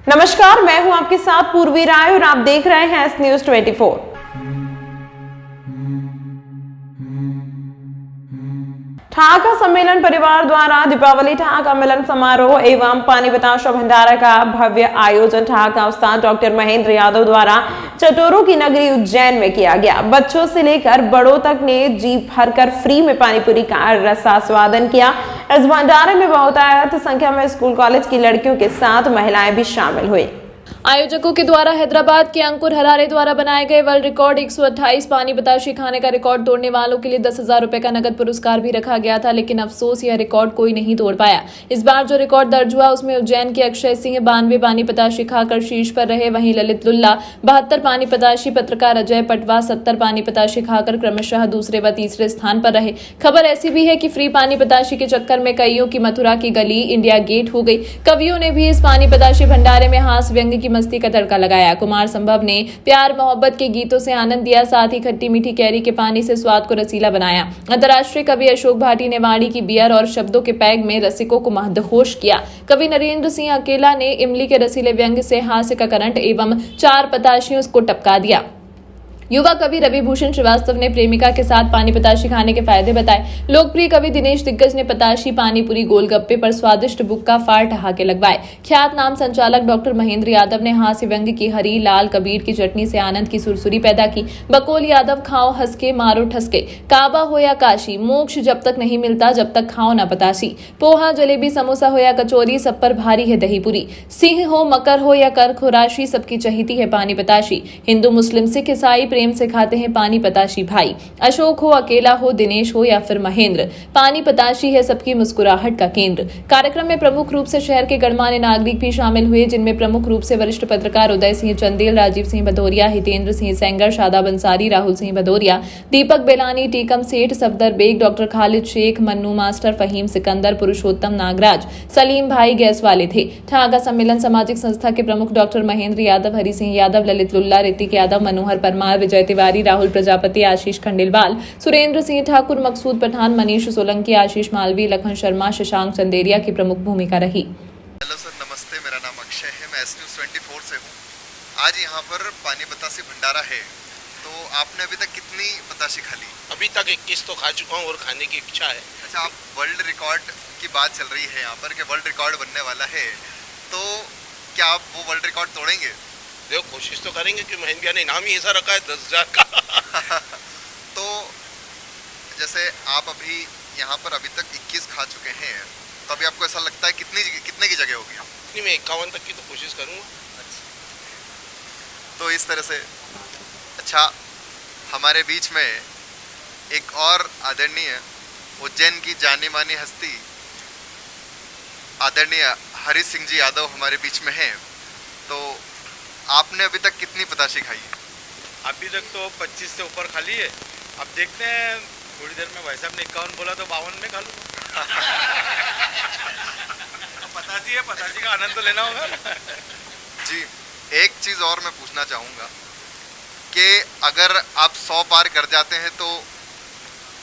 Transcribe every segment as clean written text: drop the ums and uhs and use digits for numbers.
नमस्कार, मैं हूं आपके साथ पूर्वी राय और आप देख रहे हैं एस न्यूज 24। ठहाका सम्मेलन परिवार द्वारा दीपावली ठहाका मिलन समारोह एवं पानी बताशा भंडारा का भव्य आयोजन ठहाका उस्ताद डॉक्टर महेंद्र यादव द्वारा चटोरों की नगरी उज्जैन में किया गया। बच्चों से लेकर बड़ों तक ने जी भरकर फ्री में पानीपुरी का रसास्वादन किया। इस भंडारे में बहुतायत संख्या में स्कूल कॉलेज की लड़कियों के साथ महिलाएं भी शामिल हुई। आयोजकों के द्वारा हैदराबाद के अंकुर हरारे द्वारा बनाए गए वर्ल्ड रिकॉर्ड 128 पानी बताशे खाने का रिकॉर्ड तोड़ने वालों के लिए 10,000 रुपए का नगद पुरस्कार भी रखा गया था, लेकिन अफसोस यह रिकॉर्ड कोई नहीं तोड़ पाया। इस बार जो रिकॉर्ड दर्ज हुआ उसमें उज्जैन के अक्षय सिंह 92 पानी बताशे खाकर शीर्ष पर रहे, वहीं ललित लुल्ला 72 पानी बताशे, पत्रकार अजय पटवा 70 पानी बताशे खाकर क्रमशः दूसरे व तीसरे स्थान पर रहे। खबर ऐसी भी है कि फ्री पानी बताशे के चक्कर में कईयों की मथुरा की गली इंडिया गेट हो गई। कवियों ने भी इस पानी बताशे भंडारे में हास्य व्यंग्य की मस्ती का तड़का लगाया। कुमार संभव ने प्यार मोहब्बत के गीतों से आनंद दिया, साथ ही खट्टी मीठी कैरी के पानी से स्वाद को रसीला बनाया। अंतर्राष्ट्रीय कवि अशोक भाटी ने वाणी की बियर और शब्दों के पैग में रसिकों को मदहोश किया। कवि नरेंद्र सिंह अकेला ने इमली के रसीले व्यंग्य से हास्य का करंट एवं 4 पताशियों को टपका दिया। युवा कवि रवि भूषण श्रीवास्तव ने प्रेमिका के साथ पानी बताशे खाने के फायदे बताए। लोकप्रिय कवि दिनेश दिग्गज ने पताशी, पानीपुरी, गोलगप्पे पर स्वादिष्ट बुक्का फाड़ ठहाके लगवाए। ख्यात नाम संचालक डॉक्टर महेंद्र यादव ने हास्य व्यंग्य की हरी लाल कबीर की चटनी से आनंद की सुरसुरी पैदा की। बकोल यादव खाओ हंस के मारो ठसके, काबा हो या काशी, मोक्ष जब तक नहीं मिलता जब तक खाओ ना पताशी। पोहा, जलेबी, समोसा हो या कचौरी, सब पर भारी है दही पूरी। सिंह हो, मकर हो या कर्क हो राशि, सबकी चहीती है पानी बताशी। हिंदू, मुस्लिम, सिख, ईसाई प्रेम से खाते हैं पानी पताशी भाई। अशोक हो, अकेला हो, दिनेश हो या फिर महेंद्र, पानी पताशी है सबकी मुस्कुराहट का केंद्र। कार्यक्रम में प्रमुख रूप से शहर के गणमान्य नागरिक भी शामिल हुए, जिनमें प्रमुख रूप से वरिष्ठ पत्रकार उदय सिंह चंदेल, राजीव सिंह भदौरिया, हितेंद्र सिंह सेंगर, शादाब अंसारी, राहुल सिंह भदौरिया, दीपक बेलानी, टीकम सेठ, सफदर बेग, डॉक्टर खालिद शेख, मन्नू मास्टर, फहीम सिकंदर, पुरुषोत्तम नागराज, सलीम भाई गैस वाले थे। ठहाका सम्मेलन सामाजिक संस्था के प्रमुख डॉक्टर महेंद्र यादव, हरि सिंह यादव, ललित लुल्ला, ऋतिक यादव, मनोहर परमार, विजय तिवारी, राहुल प्रजापति, आशीष खंडेलवाल, सुरेंद्र सिंह ठाकुर, मकसूद पठान, मनीष सोलंकी, आशीष मालवी, लखन शर्मा, शशांक चंदेरिया की प्रमुख भूमिका रही। हेलो सर, नमस्ते। मेरा नाम अक्षय है, मैं एस न्यूज 24 से हूँ। आज यहाँ पर पानी बताशे भंडारा है, तो आपने अभी तक कितनी बताशे खा ली? अभी तक 21 तो खा चुका हूँ और खाने की इच्छा है। अच्छा, आप वर्ल्ड रिकॉर्ड की बात चल रही है यहाँ पर कि वर्ल्ड रिकॉर्ड बनने वाला है, तो क्या आप वो वर्ल्ड रिकॉर्ड तोड़ेंगे? देखो, कोशिश तो करेंगे कि महेंद्र ने इनाम ही ऐसा रखा है 10,000 का। तो जैसे आप अभी यहाँ पर अभी तक 21 खा चुके हैं, तो अभी आपको ऐसा लगता है कितने की जगह होगी? नहीं, मैं 51 तक की तो कोशिश करूँगा। तो इस तरह से अच्छा, हमारे बीच में एक और आदरणीय उज्जैन की जानी मानी हस्ती आदरणीय हरि सिंह जी यादव हमारे बीच में हैं। तो आपने अभी तक कितनी पताशे खाई है? अभी तक तो 25 से ऊपर खाली है। अब देखते हैं, थोड़ी देर में भाई साहब ने 51 बोला तो 52 में खा लूँगा। पताशी है, पताशी का आनंद तो लेना होगा ना। जी, एक चीज़ और मैं पूछना चाहूँगा कि अगर आप 100 पार कर जाते हैं तो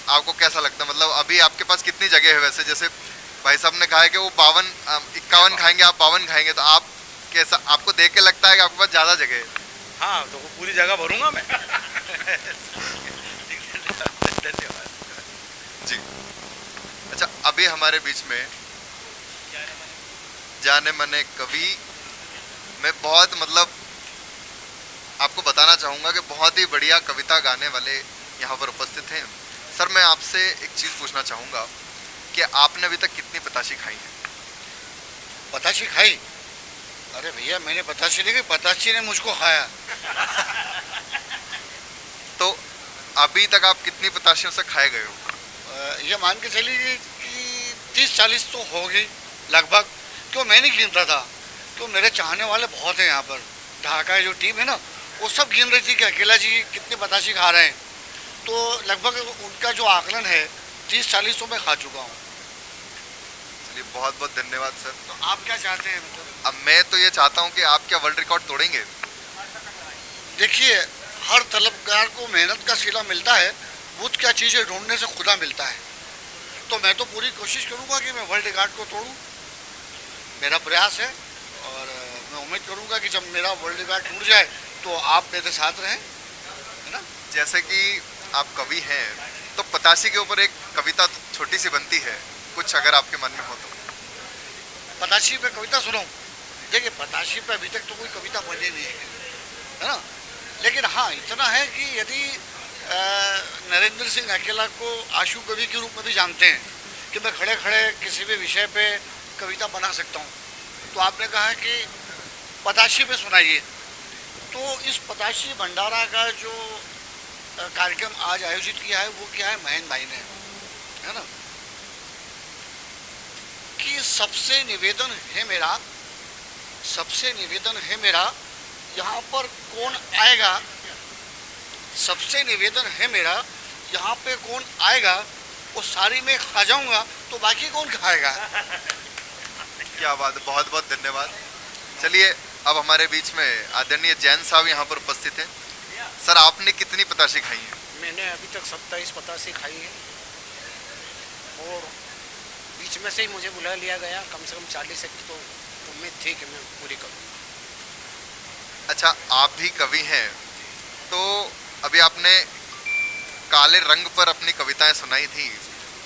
आपको कैसा लगता है? मतलब अभी आपके पास कितनी जगह है? वैसे जैसे भाई साहब ने कहा है कि वो 51 खाएंगे, आप 52 खाएंगे, तो आप कैसा, आपको देख के लगता है कि आपके पास ज़्यादा जगह है? हाँ, तो वो पूरी जगह भरूंगा मैं। धन्यवाद जी। अच्छा, अभी हमारे बीच में जाने माने कवि, मैं बहुत मतलब आपको बताना चाहूँगा कि बहुत ही बढ़िया कविता गाने वाले यहाँ पर उपस्थित हैं। सर, मैं आपसे एक चीज़ पूछना चाहूँगा कि आपने अभी तक कितनी पताशी खाई है? पताशी खाई? अरे भैया, मैंने पताशी नहीं खाई, पताशी ने मुझको खाया। तो अभी तक आप कितनी पताशियों से खाए गए हो? ये मान के चलिए कि 30-40 तो हो गई लगभग। क्यों, मैं नहीं गिनता था, तो मेरे चाहने वाले बहुत हैं यहाँ पर। ढाका जो टीम है ना, वो सब गिन रही थी कि अकेला जी कितनी पताशी खा रहे हैं, तो लगभग उनका जो आकलन है 30-40 तो मैं खा चुका हूँ। चलिए, बहुत बहुत धन्यवाद सर। तो आप क्या चाहते हैं? मतलब अब मैं तो ये चाहता हूँ कि आप क्या वर्ल्ड रिकॉर्ड तोड़ेंगे? देखिए, हर तलबगार को मेहनत का सिला मिलता है, बुद्ध क्या चीज़ है ढूंढने से खुदा मिलता है। तो मैं तो पूरी कोशिश करूँगा कि मैं वर्ल्ड रिकॉर्ड को तोड़ूँ, मेरा प्रयास है और मैं उम्मीद करूँगा कि जब मेरा वर्ल्ड रिकॉर्ड टूट जाए तो आप मेरे साथ रहें, है ना। जैसे कि आप कवि हैं, तो पताशी के ऊपर एक कविता छोटी सी बनती है, कुछ अगर आपके मन में हो तो। पताशी पे कविता सुनो। देखिए, पताशी पे अभी तक तो कोई कविता बनी नहीं है ना। लेकिन हाँ, इतना है कि यदि नरेंद्र सिंह अकेला को आशु कवि के रूप में भी जानते हैं कि मैं खड़े खड़े किसी भी विषय पे कविता बना सकता हूँ, तो आपने कहा कि पताशी पे सुनाइए। तो इस पताशी भंडारा का जो कार्यक्रम आज आयोजित किया है वो क्या है, महेंद्र भाई ने, है ना, कि सबसे निवेदन है मेरा यहाँ पर कौन आएगा, सबसे निवेदन है मेरा यहाँ पे कौन आएगा, वो सारी मैं खा जाऊंगा तो बाकी कौन खाएगा। क्या बात है, बहुत बहुत धन्यवाद। चलिए, अब हमारे बीच में आदरणीय जैन साहब यहाँ पर उपस्थित हैं। सर, आपने कितनी पताशी खाई है? मैंने अभी तक 27 पताशी खाई है और बीच में से ही मुझे बुला लिया गया। कम से कम 40 एक तो उम्मीद थी कि मैं पूरी करूँ। अच्छा, आप भी कवि हैं, तो अभी आपने काले रंग पर अपनी कविताएं सुनाई थी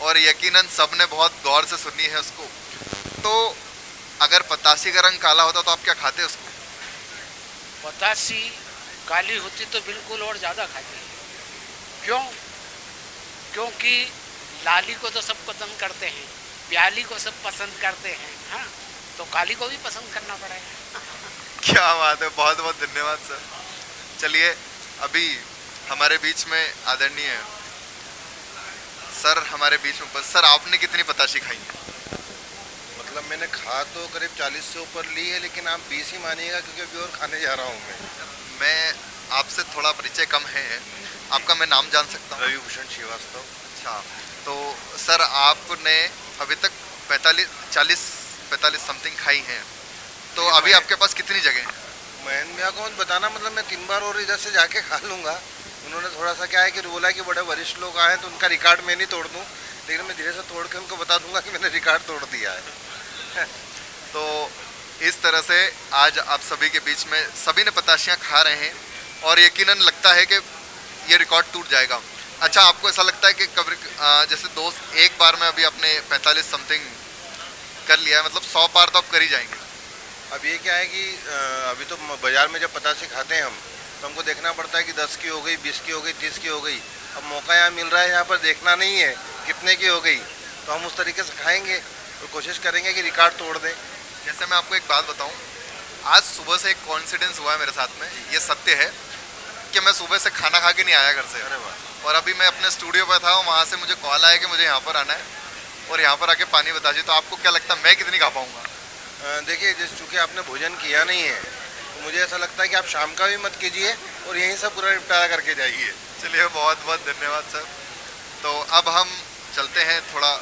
और यकीनन सबने बहुत गौर से सुनी है उसको। तो अगर पताशी का रंग काला होता तो आप क्या खाते उसको? पताशी काली होती तो बिल्कुल और ज़्यादा खाती। क्यों? क्योंकि लाली को तो सब पसंद करते हैं, प्याली को सब पसंद करते हैं, हाँ, तो काली को भी पसंद करना पड़ेगा। क्या बात है, बहुत बहुत धन्यवाद सर। चलिए, अभी हमारे बीच में आदरणीय सर हमारे बीच में सर, आपने कितनी पताशी खाई है? मतलब मैंने खा तो करीब 40 से ऊपर ली है, लेकिन आप 20 ही मानिएगा क्योंकि अभी और खाने जा रहा हूँ मैं आपसे थोड़ा परिचय कम है, आपका मैं नाम जान सकता हूँ? रविभूषण श्रीवास्तव। अच्छा, तो सर आपने अभी तक 45 समथिंग खाई हैं, तो अभी आपके पास कितनी जगह है? महेंद्र भैया को मत बताना, मतलब मैं 3 बार और इधर से जाके खा लूँगा। उन्होंने थोड़ा सा क्या है कि बोला कि बड़े वरिष्ठ लोग आए तो उनका रिकॉर्ड मैं नहीं तोड़ दूँ, लेकिन मैं धीरे से तोड़ के उनको बता दूंगा कि मैंने रिकॉर्ड तोड़ दिया है। तो इस तरह से आज आप सभी के बीच में सभी ने पताशियाँ खा रहे हैं और यकीनन लगता है कि ये रिकॉर्ड टूट जाएगा। अच्छा, आपको ऐसा लगता है कि कभी जैसे दोस्त एक बार में अभी आपने 45 समथिंग कर लिया है, मतलब 100 पार तो आप कर ही जाएंगे? अब ये क्या है कि अभी तो बाज़ार में जब पताशी खाते हैं हम, तो हमको देखना पड़ता है कि 10 की हो गई, 20 की हो गई, 30 की हो गई। अब मौका यहाँ मिल रहा है, यहाँ पर देखना नहीं है कितने की हो गई, तो हम उस तरीके से खाएंगे और कोशिश करेंगे कि रिकॉर्ड तोड़ दें। जैसे मैं आपको एक बात बताऊं, आज सुबह से एक कॉन्सिडेंस हुआ है मेरे साथ में, ये सत्य है कि मैं सुबह से खाना खा के नहीं आया घर से। अरे वाह। और अभी मैं अपने स्टूडियो पर था, वहाँ से मुझे कॉल आया कि मुझे यहाँ पर आना है और यहाँ पर आके पानी बता दीजिए। तो आपको क्या लगता है मैं कितनी खा पाऊँगा? देखिए, जिस चूँकि आपने भोजन किया नहीं है, तो मुझे ऐसा लगता है कि आप शाम का भी मत कीजिए और यहीं से पूरा निपटारा करके जाइए। चलिए, बहुत बहुत धन्यवाद सर। तो अब हम चलते हैं थोड़ा।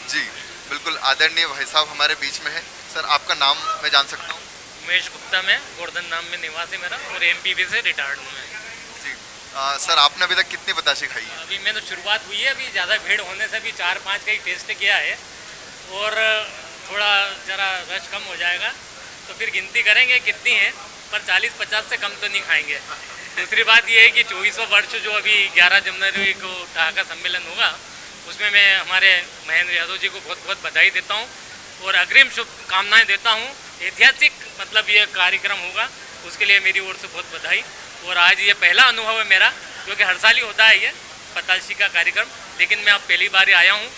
जी बिल्कुल, आदरणीय भाई साहब हमारे बीच में है। सर, आपका नाम मैं जान सकता हूँ? उमेश गुप्ता, में गोवर्धन नाम में निवासी मेरा, और एमपीवी से रिटायर्ड हूँ मैं। जी सर, आपने अभी तक कितनी पताशी खाई है? अभी मैं तो शुरुआत हुई है, अभी ज़्यादा भीड़ होने से अभी 4-5 का ही टेस्ट किया है और थोड़ा ज़रा रश कम हो जाएगा तो फिर गिनती करेंगे कितनी है, पर 40-50 से कम तो नहीं खाएंगे। दूसरी बात ये है कि 24वां वर्ष जो अभी 11 जनवरी को ठहाका सम्मेलन होगा, उसमें मैं हमारे महेंद्र यादव जी को बहुत बहुत बधाई देता हूँ और अग्रिम शुभकामनाएं देता हूँ। ऐतिहासिक मतलब ये कार्यक्रम होगा, उसके लिए मेरी ओर से बहुत बधाई। और आज ये पहला अनुभव है मेरा, क्योंकि हर साल ही होता है ये पताशी का कार्यक्रम, लेकिन मैं अब पहली बार आया हूँ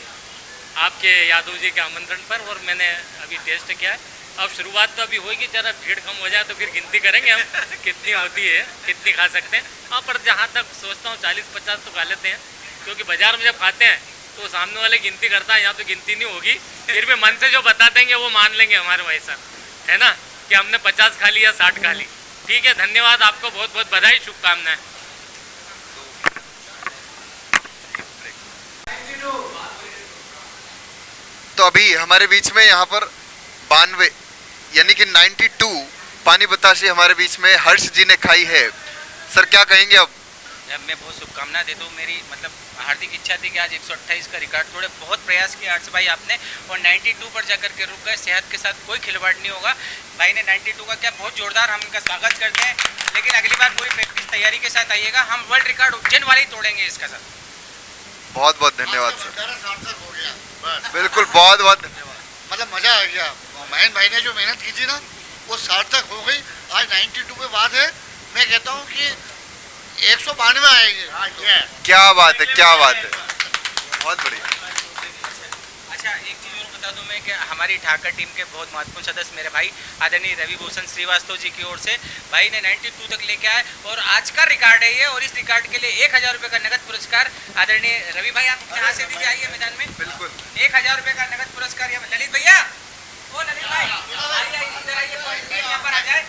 आपके यादव जी के आमंत्रण पर और मैंने अभी टेस्ट किया है। अब शुरुआत तो अभी होगी, जरा भीड़ कम हो जाए तो फिर गिनती करेंगे हम कितनी होती है, कितनी खा सकते हैं। हाँ, पर जहाँ तक सोचता हूँ 40-50 तो खा लेते हैं, क्योंकि बाज़ार में जब खाते हैं तो सामने वाले गिनती करता है, यहाँ तो गिनती नहीं होगी, फिर भी मन से जो बता देंगे वो मान लेंगे हमारे भाई साहब, है ना, कि हमने 50 खा ली या 60 खा ली। ठीक है, धन्यवाद, आपको बहुत बहुत बधाई, शुभकामनाएं। तो अभी हमारे बीच में यहाँ पर 92 यानी कि 92 पानी बताशी हमारे बीच में हर्ष जी ने खाई है। सर, क्या कहेंगे अब? मैं बहुत शुभकामना देता हूँ। मेरी मतलब हार्दिक इच्छा थी कि आज 128 का रिकॉर्ड तोड़े। बहुत प्रयास किया हर्ष भाई आपने और 92 पर जाकर के रुक गए। सेहत के साथ कोई खिलवाड़ नहीं होगा। भाई ने 92 का क्या बहुत जोरदार हम इनका स्वागत करते हैं, लेकिन अगली बार पूरी प्रैक्टिस तैयारी के साथ आइएगा। हम वर्ल्ड रिकॉर्ड उज्जैन वाले ही तोड़ेंगे इसका सर। बहुत बहुत धन्यवाद सर। सार्थक हो गया बस, बिल्कुल, बहुत बहुत धन्यवाद। मतलब मजा आ गया। महेंद्र भाई ने जो मेहनत की थी ना वो सार्थक हो गई। आज 92 पे बात है, मैं कहता हूँ कि 192 आएंगे। क्या बात है, क्या बात है, बहुत बढ़िया। अच्छा, एक चीज़ और बता दूं मैं कि हमारी ठाकर टीम के बहुत महत्वपूर्ण सदस्य मेरे भाई आदरणीय रवि भूषण श्रीवास्तव जी की ओर से भाई ने 92 तक लेके आए और आज का रिकॉर्ड है ये। और इस रिकॉर्ड के लिए 1000 रुपये का नगद पुरस्कार आदरणीय रवि भाई आप यहाँ से दीजिए, आइए मैदान में। बिल्कुल 1000 रुपये का नगद पुरस्कार। ये ललित भैया, ओ ललित भाई आइए इधर आइए, यहाँ पर आ जाए।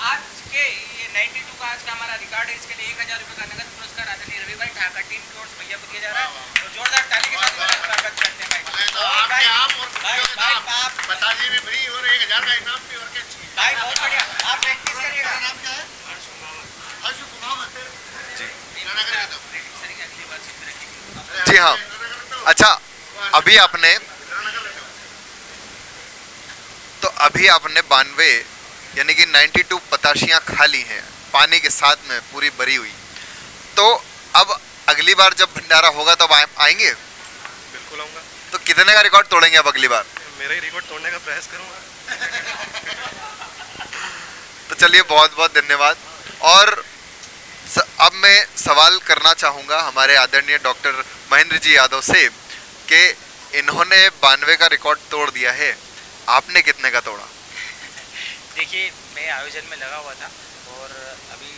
आज के ये 92 का आज का हमारा रिकॉर्ड है, इसके लिए 1000 रुपये का नगद पुरस्कार आदरणीय रवि भाई ठाकर टीम की ओर से भैया को दिया जा रहा है। और जोरदार ताली के साथ इनका स्वागत करते हैं भाई। बताइए भी फ्री और 1000 का इनाम भी और क्या चाहिए। भाई बहुत बढ़िया, आप प्रैक्टिस करिएगा। नाम क्या है? हर्ष कुमार जी। जी हाँ। अच्छा, अभी आपने 92 यानी कि 92 पताशियाँ खा ली हैं पानी के साथ में पूरी भरी हुई। तो अब अगली बार जब भंडारा होगा तब आएंगे? बिल्कुल आऊँगा। तो कितने का रिकॉर्ड तोड़ेंगे अब अगली बार? मेरा ही रिकॉर्ड तोड़ने का प्रयास करूँगा। तो चलिए, बहुत बहुत धन्यवाद। और अब मैं सवाल करना चाहूँगा हमारे आदरणीय डॉक्टर महेंद्र जी यादव से कि इन्होंने 92 का रिकॉर्ड तोड़ दिया है, आपने कितने का तोड़ा? देखिए, मैं आयोजन में लगा हुआ था और अभी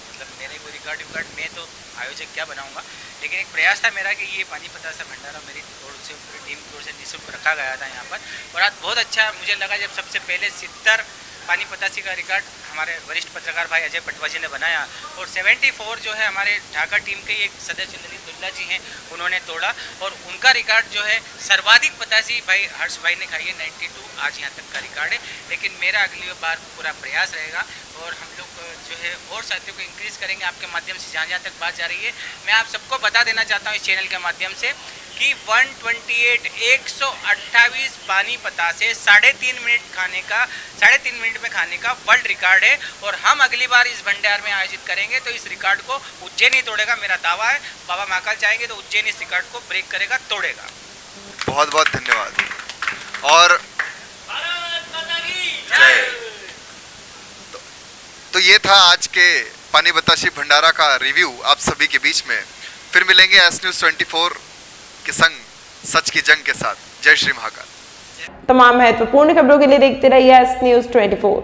मतलब मेरे कोई रिकॉर्ड मैं तो आयोजक क्या बनाऊंगा, लेकिन एक प्रयास था मेरा कि ये पानी पतासा भंडारा मेरी ओर से पूरी टीम की ओर से निःशुल्क रखा गया था यहाँ पर। और आज बहुत अच्छा मुझे लगा जब सबसे पहले 70 पानी पतासी का रिकॉर्ड हमारे वरिष्ठ पत्रकार भाई अजय पटवा जी ने बनाया और 74 जो है हमारे ढाका टीम के एक सदस्य ललित दुल्ला जी हैं, उन्होंने तोड़ा। और उनका रिकॉर्ड जो है सर्वाधिक पतासी भाई हर्ष भाई ने खाई है, 92 आज यहाँ तक का रिकॉर्ड है। लेकिन मेरा अगली बार पूरा प्रयास रहेगा और हम लोग जो है और साथियों को इंक्रीज़ करेंगे आपके माध्यम से। जहाँ जहाँ तक बात जा रही है, मैं आप सबको बता देना चाहता हूँ इस चैनल के माध्यम से कि 128 पानी पतासे 3.5 मिनट में खाने का वर्ल्ड रिकॉर्ड है। और हम अगली बार इस भंडार में आयोजित करेंगे तो इस रिकॉर्ड को उज्जैन ही तोड़ेगा, मेरा दावा है। बाबा महाकाल चाहेंगे तो उज्जैन इस रिकॉर्ड को ब्रेक करेगा, तोड़ेगा। बहुत बहुत धन्यवाद। और तो ये था आज के पानी बताशी भंडारा का रिव्यू आप सभी के बीच में। फिर मिलेंगे एस न्यूज़ 24 के संग सच की जंग के साथ। जय श्री महाकाल। तमाम महत्वपूर्ण खबरों के लिए देखते रहिए एस न्यूज़ 24।